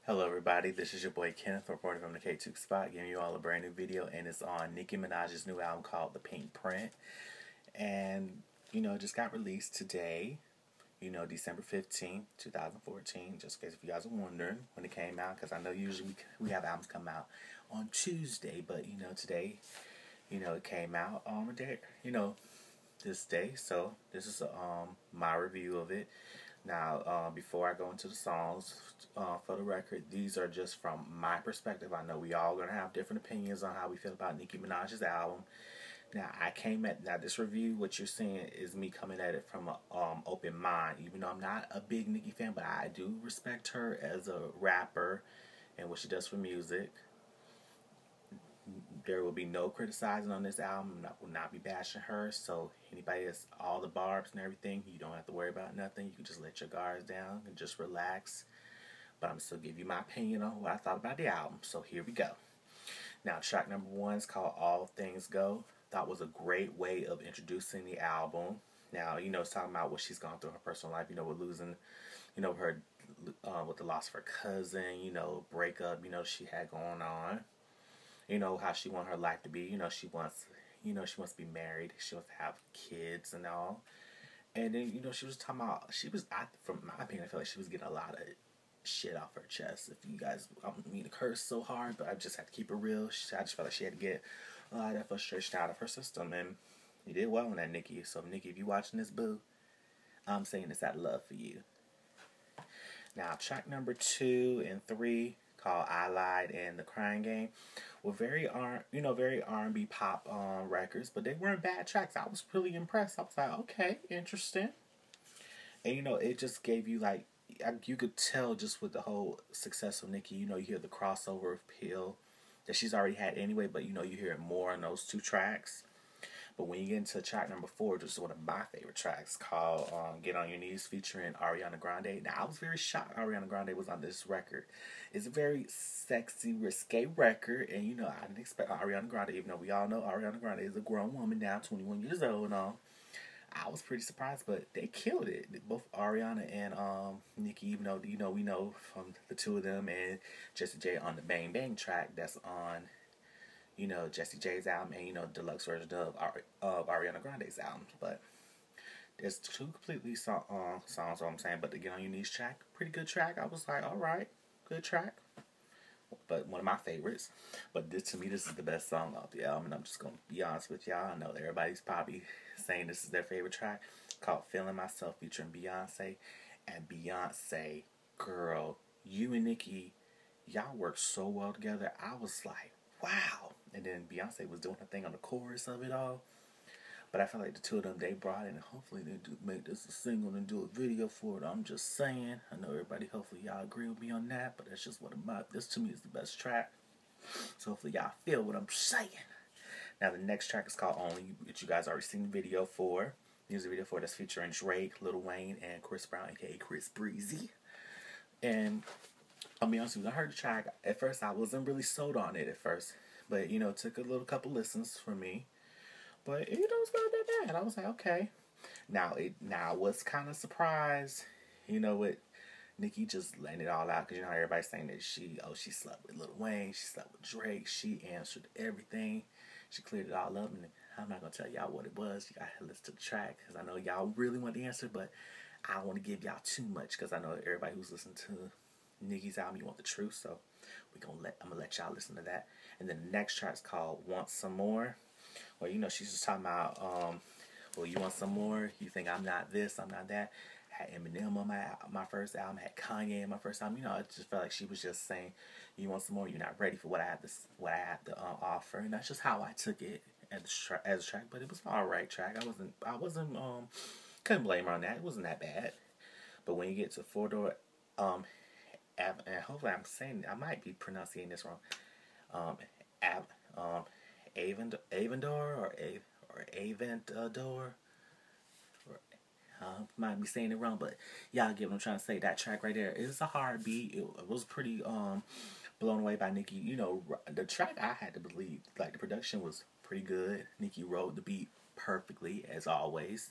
Hello everybody, this is your boy Kenneth reporting from the KTookes spot, giving you all a brand new video, and it's on Nicki Minaj's new album called The Pinkprint. And, it just got released today, December 15th, 2014, just in case if you guys are wondering when it came out, because I know usually we have albums come out on Tuesday, but, today, it came out on this day, so this is my review of it. Now, before I go into the songs, for the record, these are just from my perspective. I know we all going to have different opinions on how we feel about Nicki Minaj's album. Now, this review, what you're seeing is me coming at it from an open mind. Even though I'm not a big Nicki fan, but I do respect her as a rapper and what she does for music. There will be no criticizing on this album. I will not be bashing her. So anybody that's all the barbs and everything, you don't have to worry about nothing. You can just let your guards down and just relax. But I'm still give you my opinion on what I thought about the album. So here we go. Now, track number 1 is called All Things Go. Thought was a great way of introducing the album. Now, it's talking about what she's gone through in her personal life. With losing, her with the loss of her cousin. Breakup. She had going on. How she wants her life to be. She wants to be married. She wants to have kids and all. And then, she was talking about, from my opinion, I feel like she was getting a lot of shit off her chest. If you guys, I don't mean to curse so hard, but I just have to keep it real. I just felt like she had to get a lot of that frustration out of her system. And you did well on that, Nicki. So, Nicki, if you're watching this, boo, I'm saying this out of love for you. Now, track number 2 and 3, called I Lied and The Crying Game, were very R&B Pop records, but they weren't bad tracks. I was really impressed. I was like, okay, interesting. And it just gave you you could tell just with the whole success of Nicki. You hear the crossover appeal that she's already had anyway, but you hear it more on those 2 tracks. But when you get into track number 4, which is one of my favorite tracks, called Get On Your Knees, featuring Ariana Grande. Now, I was very shocked Ariana Grande was on this record. It's a very sexy, risque record, and, I didn't expect Ariana Grande, even though we all know Ariana Grande is a grown woman now, 21 years old and all. I was pretty surprised, but they killed it. Both Ariana and Nicki, even though, we know from the 2 of them, and Jessie J on the Bang Bang track that's on Jessie J's album, and deluxe version of Ariana Grande's album. But there's 2 completely songs, what I'm saying. But the Get On Your Knees track, pretty good track. I was like, alright, good track. But one of my favorites. But to me, this is the best song off the album, and I'm just going to be honest with y'all. I know that everybody's probably saying this is their favorite track, called Feeling Myself, featuring Beyonce. And Beyonce, girl, you and Nicki, y'all work so well together. I was like, wow. And then Beyonce was doing her thing on the chorus of it all. But I feel like the 2 of them, they brought it, and hopefully they do make this a single and do a video for it. I'm just saying. I know everybody, hopefully y'all agree with me on that, but that's just what this to me is the best track. So hopefully y'all feel what I'm saying. Now the next track is called Only, which you guys already seen the video for. Music video for, that's featuring Drake, Lil Wayne, and Chris Brown, aka Chris Breezy. And I'll be honest with you, I heard the track. At first, I wasn't really sold on it at first. But, it took a couple listens for me. But, it's not that bad. I was like, okay. Now, I was kind of surprised, with Nicki just letting it all out. Because, how everybody's saying that she slept with Lil Wayne. She slept with Drake. She answered everything. She cleared it all up. And I'm not going to tell y'all what it was. You got to listen to the track. Because I know y'all really want the answer. But I don't want to give y'all too much. Because I know everybody who's listening to Nicki's album, you want the truth. So, I'm going to let y'all listen to that. And then the next track is called Want Some More. Well, she's just talking about, well, you want some more? You think I'm not this, I'm not that? Had Eminem on my first album, had Kanye in my first album. I just felt like she was just saying, you want some more? You're not ready for what I have to offer. And that's just how I took it as a track. But it was an alright track. I wasn't couldn't blame her on that. It wasn't that bad. But when you get to 4-Door, and hopefully I might be pronouncing this wrong. Aventador or Aventador. Might be saying it wrong, but y'all get what I'm trying to say. That track right there is a hard beat. It was pretty blown away by Nicki. The track, I had to believe, like, the production was pretty good. Nicki wrote the beat perfectly as always.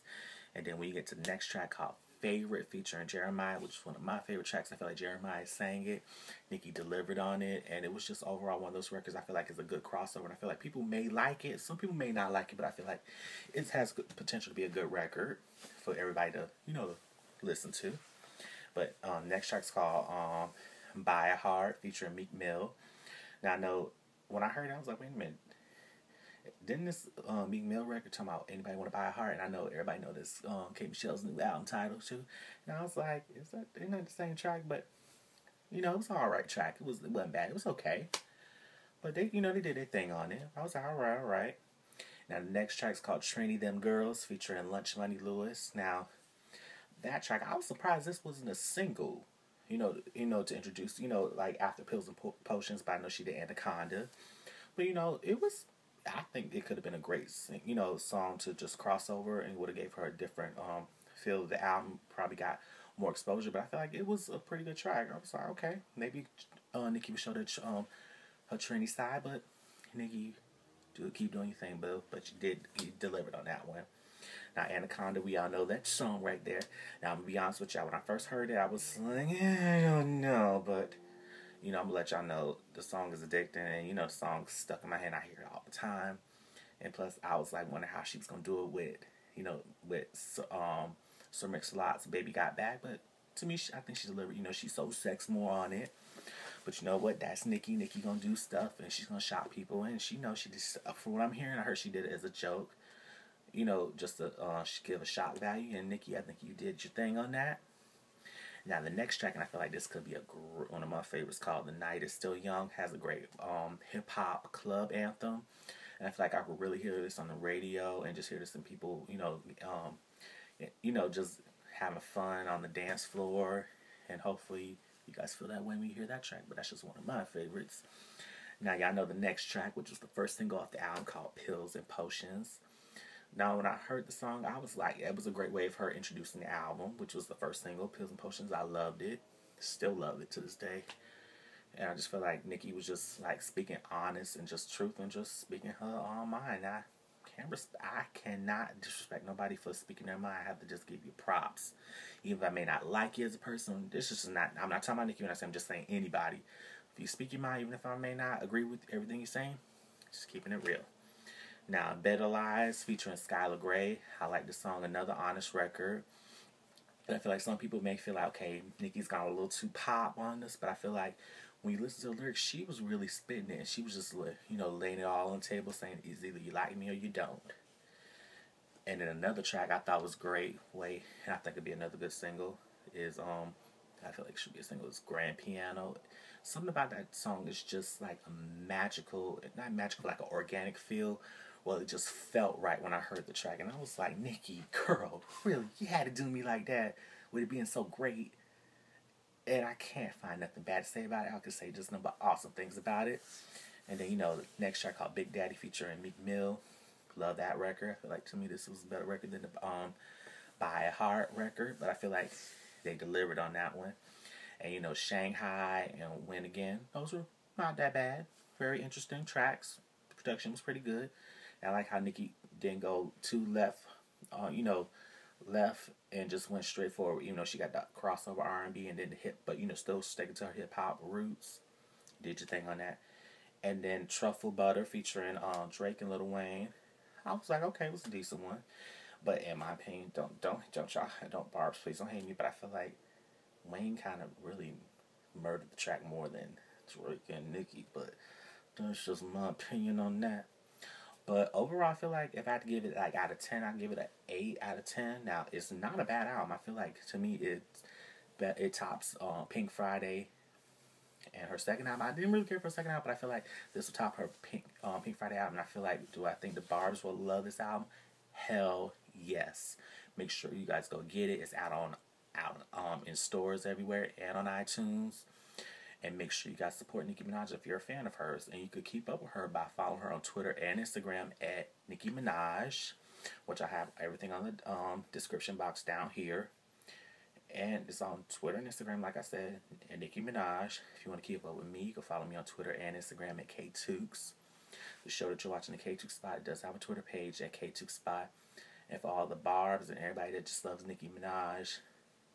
And then when you get to the next track called Favorite featuring Jeremiah, which is one of my favorite tracks. I feel like Jeremiah sang it, Nicki delivered on it, and it was just overall one of those records I feel like is a good crossover. And I feel like people may like it, some people may not like it, but I feel like it has good potential to be a good record for everybody to, you know, listen to. But next track's called "Buy a Heart" featuring Meek Mill. Now I know when I heard it, I was like, wait a minute. Didn't this Meek Mill record talk about anybody want to buy a heart? And I know everybody know this K Michelle's new album title too. And I was like, isn't that the same track? But you know, it was an alright track. It wasn't bad. It was okay. But they they did their thing on it. I was like, all right. Now the next track's called "Trini Them Girls" featuring Lunchmoney Lewis. Now that track, I was surprised this wasn't a single. To introduce, like After Pills and Potions, but I know she did Anaconda. But it was. I think it could have been a great, song to just cross over, and would have gave her a different feel. The album probably got more exposure, but I feel like it was a pretty good track. I was like, okay, maybe Nicki would show her Trini side, but Nicki, keep doing your thing, boo. But you delivered on that one. Now Anaconda, we all know that song right there. Now I'm gonna be honest with y'all. When I first heard it, I was like, I don't know, but. I'm going to let y'all know the song is addicting, and, the song's stuck in my head. I hear it all the time. And plus, I was, like, wondering how she was going to do it with Sir Mix-a-Lot's Baby Got Back. But to me, I think she delivered, she's so sex more on it. But you know what? That's Nicki. Nicki going to do stuff, and she's going to shock people. And she knows she just, from what I'm hearing, I heard she did it as a joke. Just to give a shock value. And Nicki, I think you did your thing on that. Now the next track, and I feel like this could be one of my favorites, called "The Night Is Still Young," has a great hip hop club anthem, and I feel like I could really hear this on the radio and just hear this in people, just having fun on the dance floor, and hopefully you guys feel that way when you hear that track. But that's just one of my favorites. Now y'all know the next track, which was the first single off the album, called "Pills and Potions." Now, when I heard the song, I was like, it was a great way of her introducing the album, which was the first single, Pills and Potions. I loved it. Still love it to this day. And I just feel like Nicki was just, like, speaking honest and just truth and just speaking her own mind. I cannot disrespect nobody for speaking their mind. I have to just give you props. Even if I may not like you as a person, this is just not, I'm not talking about Nicki when I say, I'm just saying anybody. If you speak your mind, even if I may not agree with everything you're saying, just keeping it real. Now, "Better Lies" featuring Skylar Grey. I like the song, another honest record. And I feel like some people may feel like, okay, Nicki's gone a little too pop on this, but I feel like when you listen to the lyrics, she was really spitting it, and she was just, laying it all on the table, saying it's either you like me or you don't. And then another track I thought was great, and I think it'd be another good single, is, I feel like it should be a single, is "Grand Piano." Something about that song is just like a magical, not magical, like an organic feel. Well, it just felt right when I heard the track. And I was like, Nicki, girl, really? You had to do me like that with it being so great. And I can't find nothing bad to say about it. I could say just nothing but awesome things about it. And then, the next track called "Big Daddy" featuring Meek Mill. Love that record. I feel like, to me, this was a better record than the "Buy a Heart" record. But I feel like they delivered on that one. And, "Shanghai" and "Win Again." Those were not that bad. Very interesting tracks. The production was pretty good. I like how Nicki didn't go too left, left and just went straight forward. She got that crossover R&B and then the hip, but still sticking to her hip hop roots. Did your thing on that. And then "Truffle Butter" featuring Drake and Lil Wayne. I was like, okay, it was a decent one. But in my opinion, don't Barbs, please don't hate me. But I feel like Wayne kind of really murdered the track more than Drake and Nicki. But that's just my opinion on that. But overall, I feel like if I had to give it like out of 10, I'd give it an 8 out of 10. Now, it's not a bad album. I feel like, to me, it tops Pink Friday and her second album. I didn't really care for her second album, but I feel like this will top her Pink Friday album. And I feel like, do I think the Barbs will love this album? Hell yes. Make sure you guys go get it. It's out in stores everywhere and on iTunes. And make sure you guys support Nicki Minaj if you're a fan of hers. And you could keep up with her by following her on Twitter and Instagram at Nicki Minaj, which I have everything on the description box down here. And it's on Twitter and Instagram, like I said, and Nicki Minaj. If you want to keep up with me, you can follow me on Twitter and Instagram at KTookes. The show that you're watching, the KTookes Spot, it does have a Twitter page at KTookes Spot. And for all the Barbs and everybody that just loves Nicki Minaj,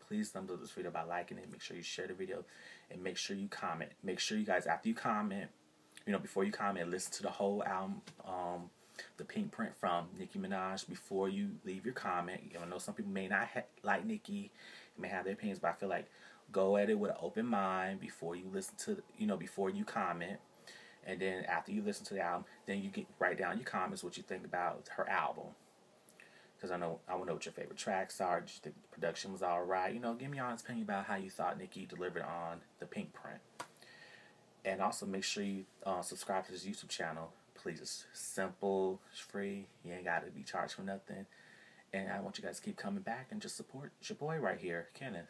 please thumbs up this video by liking it. Make sure you share the video, and make sure you comment. Make sure you guys, after you comment, before you comment, listen to the whole album, the Pinkprint from Nicki Minaj, before you leave your comment. I know some people may not like Nicki, may have their opinions, but I feel like go at it with an open mind before you listen to, before you comment. And then after you listen to the album, then you write down your comments, what you think about her album. Because I want to know what your favorite tracks are. Did you think the production was alright? Give me your honest opinion about how you thought Nicki delivered on the Pinkprint. And also make sure you subscribe to this YouTube channel. Please, it's simple, it's free. You ain't got to be charged for nothing. And I want you guys to keep coming back and just support your boy right here, Kenneth.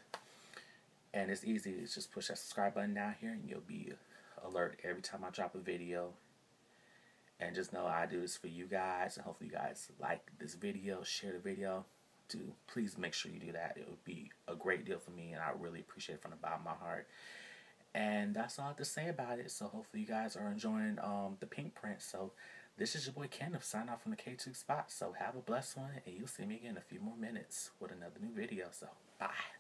And it's easy. It's just push that subscribe button down here, and you'll be alert every time I drop a video. And just know I do this for you guys, and hopefully you guys like this video, share the video. Please make sure you do that. It would be a great deal for me, and I really appreciate it from the bottom of my heart. And that's all I have to say about it. So hopefully you guys are enjoying the Pinkprint. So this is your boy Kenneth signing off from the KTookes spot. So have a blessed one, and you'll see me again in a few more minutes with another new video. So bye.